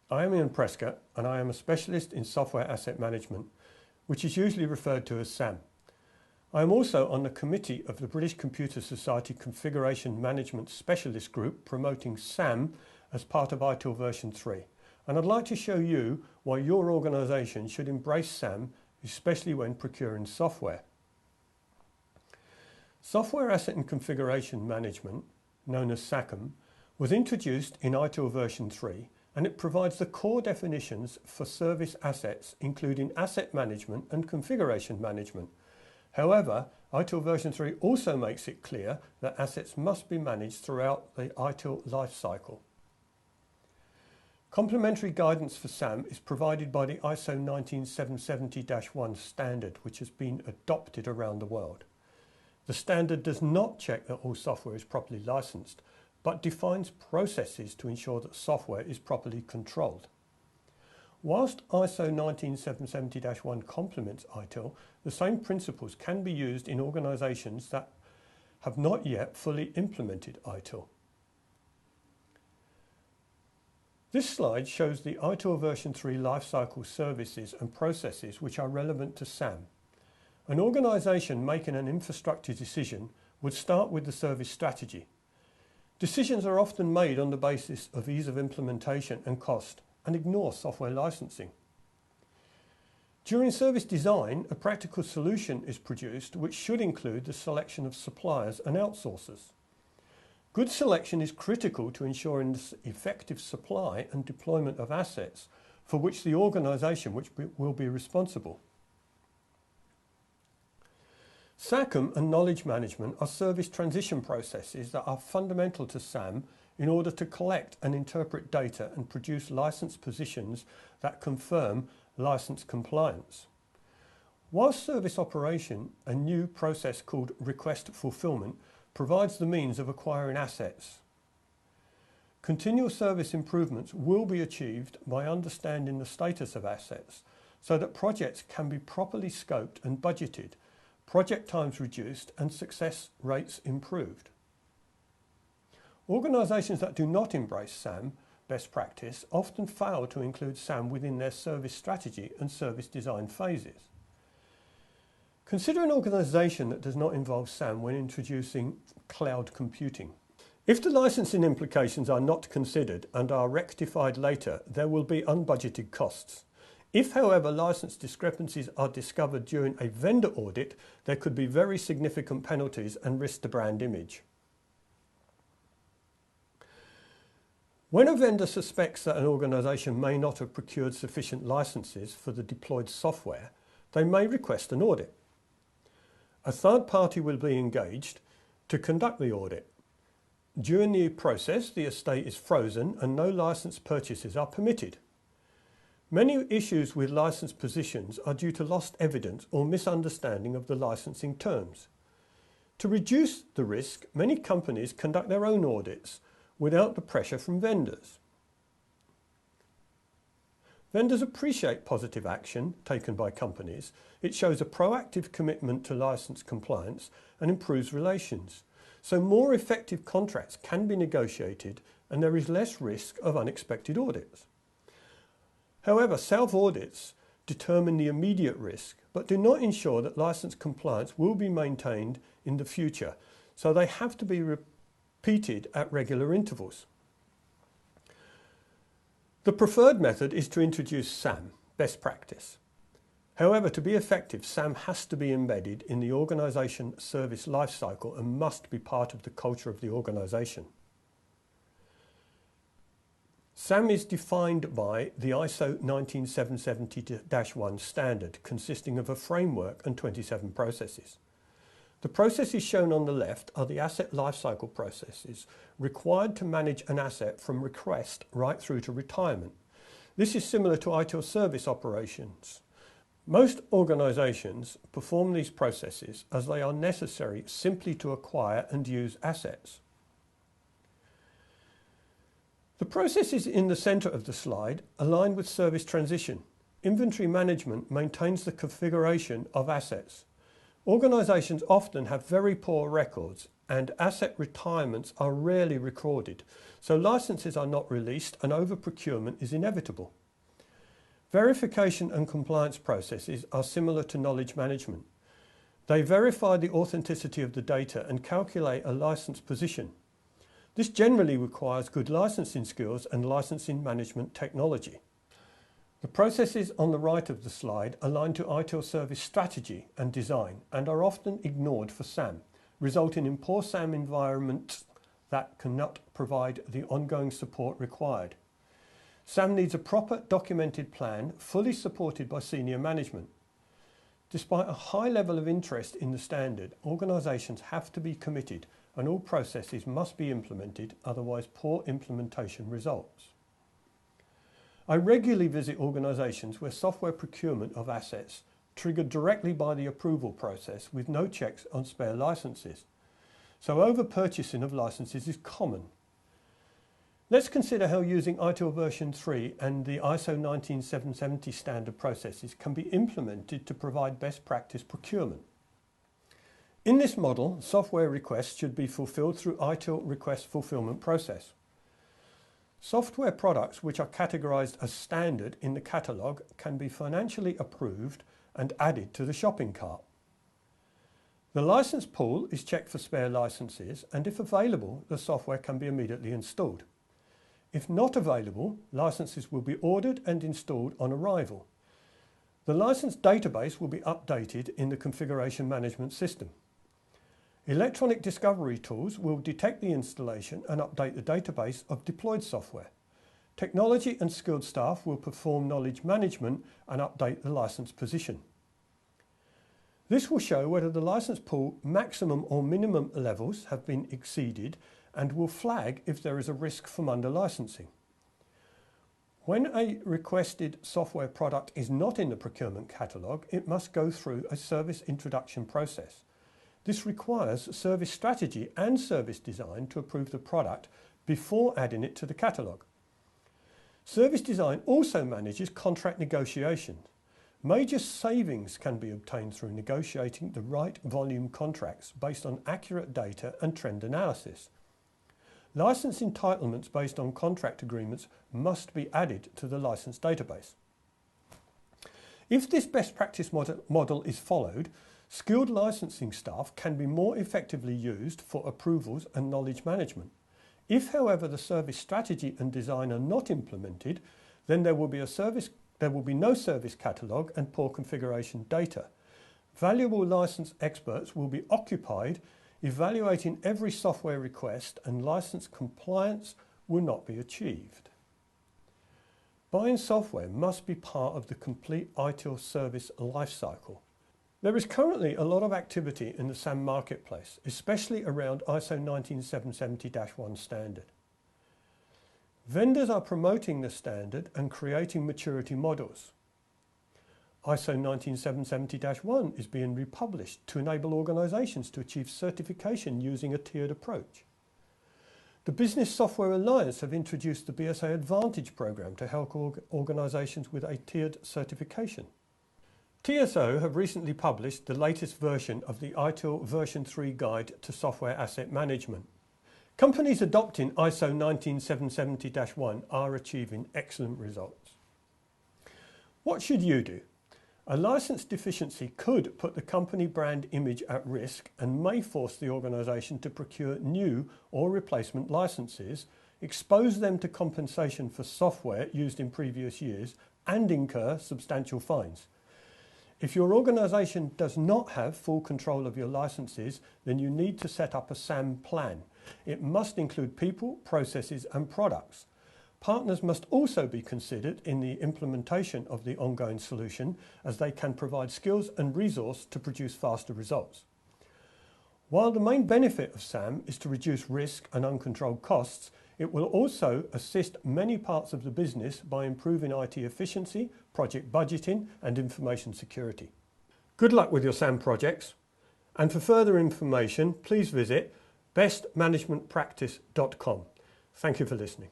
I am Ian Prescott and I am a specialist in software asset management, which is usually referred to as SAM. I am also on the committee of the British Computer Society Configuration Management Specialist Group promoting SAM as part of ITIL version 3. And I'd like to show you why your organisation should embrace SAM, especially when procuring software. Software Asset and Configuration Management, known as SACM, was introduced in ITIL version 3, and it provides the core definitions for service assets, including asset management and configuration management. However, ITIL version 3 also makes it clear that assets must be managed throughout the ITIL lifecycle. Complementary guidance for SAM is provided by the ISO 19770-1 standard, which has been adopted around the world. The standard does not check that all software is properly licensed, but defines processes to ensure that software is properly controlled. Whilst ISO 19770-1 complements ITIL, the same principles can be used in organisations that have not yet fully implemented ITIL. This slide shows the ITIL version 3 lifecycle services and processes which are relevant to SAM. An organisation making an infrastructure decision would start with the service strategy. Decisions are often made on the basis of ease of implementation and cost and ignore software licensing. During service design, a practical solution is produced which should include the selection of suppliers and outsourcers. Good selection is critical to ensuring the effective supply and deployment of assets for which the organisation will be responsible. SACM and knowledge management are service transition processes that are fundamental to SAM in order to collect and interpret data and produce license positions that confirm license compliance. Whilst service operation, a new process called request fulfillment, provides the means of acquiring assets. Continual service improvements will be achieved by understanding the status of assets so that projects can be properly scoped and budgeted, project times reduced and success rates improved. Organisations that do not embrace SAM best practice often fail to include SAM within their service strategy and service design phases. Consider an organisation that does not involve SAM when introducing cloud computing. If the licensing implications are not considered and are rectified later, there will be unbudgeted costs. If, however, license discrepancies are discovered during a vendor audit, there could be very significant penalties and risk to brand image. When a vendor suspects that an organisation may not have procured sufficient licenses for the deployed software, they may request an audit. A third party will be engaged to conduct the audit. During the process, the estate is frozen and no licence purchases are permitted. Many issues with licence positions are due to lost evidence or misunderstanding of the licensing terms. To reduce the risk, many companies conduct their own audits without the pressure from vendors. Vendors appreciate positive action taken by companies. It shows a proactive commitment to licence compliance and improves relations. So more effective contracts can be negotiated and there is less risk of unexpected audits. However, self-audits determine the immediate risk but do not ensure that licence compliance will be maintained in the future, so they have to be repeated at regular intervals. The preferred method is to introduce SAM, best practice. However, to be effective, SAM has to be embedded in the organisation service lifecycle and must be part of the culture of the organisation. SAM is defined by the ISO 19770-1 standard, consisting of a framework and 27 processes. The processes shown on the left are the asset lifecycle processes required to manage an asset from request right through to retirement. This is similar to ITIL service operations. Most organisations perform these processes as they are necessary simply to acquire and use assets. The processes in the centre of the slide align with service transition. Inventory management maintains the configuration of assets. Organisations often have very poor records and asset retirements are rarely recorded, so licenses are not released and over-procurement is inevitable. Verification and compliance processes are similar to knowledge management. They verify the authenticity of the data and calculate a license position. This generally requires good licensing skills and licensing management technology. The processes on the right of the slide align to ITIL service strategy and design and are often ignored for SAM, resulting in poor SAM environments that cannot provide the ongoing support required. SAM needs a proper documented plan, fully supported by senior management. Despite a high level of interest in the standard, organisations have to be committed and all processes must be implemented, otherwise poor implementation results. I regularly visit organisations where software procurement of assets triggered directly by the approval process with no checks on spare licenses. So over-purchasing of licenses is common. Let's consider how using ITIL version 3 and the ISO 19770 standard processes can be implemented to provide best practice procurement. In this model, software requests should be fulfilled through ITIL request fulfillment process. Software products which are categorised as standard in the catalogue can be financially approved and added to the shopping cart. The license pool is checked for spare licenses and if available, the software can be immediately installed. If not available, licenses will be ordered and installed on arrival. The license database will be updated in the configuration management system. Electronic discovery tools will detect the installation and update the database of deployed software. Technology and skilled staff will perform knowledge management and update the license position. This will show whether the license pool maximum or minimum levels have been exceeded and will flag if there is a risk from under-licensing. When a requested software product is not in the procurement catalogue, it must go through a service introduction process. This requires service strategy and service design to approve the product before adding it to the catalogue. Service design also manages contract negotiations. Major savings can be obtained through negotiating the right volume contracts based on accurate data and trend analysis. License entitlements based on contract agreements must be added to the license database. If this best practice model is followed, skilled licensing staff can be more effectively used for approvals and knowledge management. If, however, the service strategy and design are not implemented, then there will be no service catalogue and poor configuration data. Valuable license experts will be occupied evaluating every software request and license compliance will not be achieved. Buying software must be part of the complete ITIL service lifecycle. There is currently a lot of activity in the SAM marketplace, especially around ISO 19770-1 standard. Vendors are promoting the standard and creating maturity models. ISO 19770-1 is being republished to enable organisations to achieve certification using a tiered approach. The Business Software Alliance have introduced the BSA Advantage program to help organisations with a tiered certification. TSO have recently published the latest version of the ITIL version 3 guide to software asset management. Companies adopting ISO 19770-1 are achieving excellent results. What should you do? A license deficiency could put the company brand image at risk and may force the organisation to procure new or replacement licenses, expose them to compensation for software used in previous years, and incur substantial fines. If your organisation does not have full control of your licenses, then you need to set up a SAM plan. It must include people, processes and products. Partners must also be considered in the implementation of the ongoing solution, as they can provide skills and resource to produce faster results. While the main benefit of SAM is to reduce risk and uncontrolled costs, it will also assist many parts of the business by improving IT efficiency, project budgeting and information security. Good luck with your SAM projects, and for further information please visit bestmanagementpractice.com. Thank you for listening.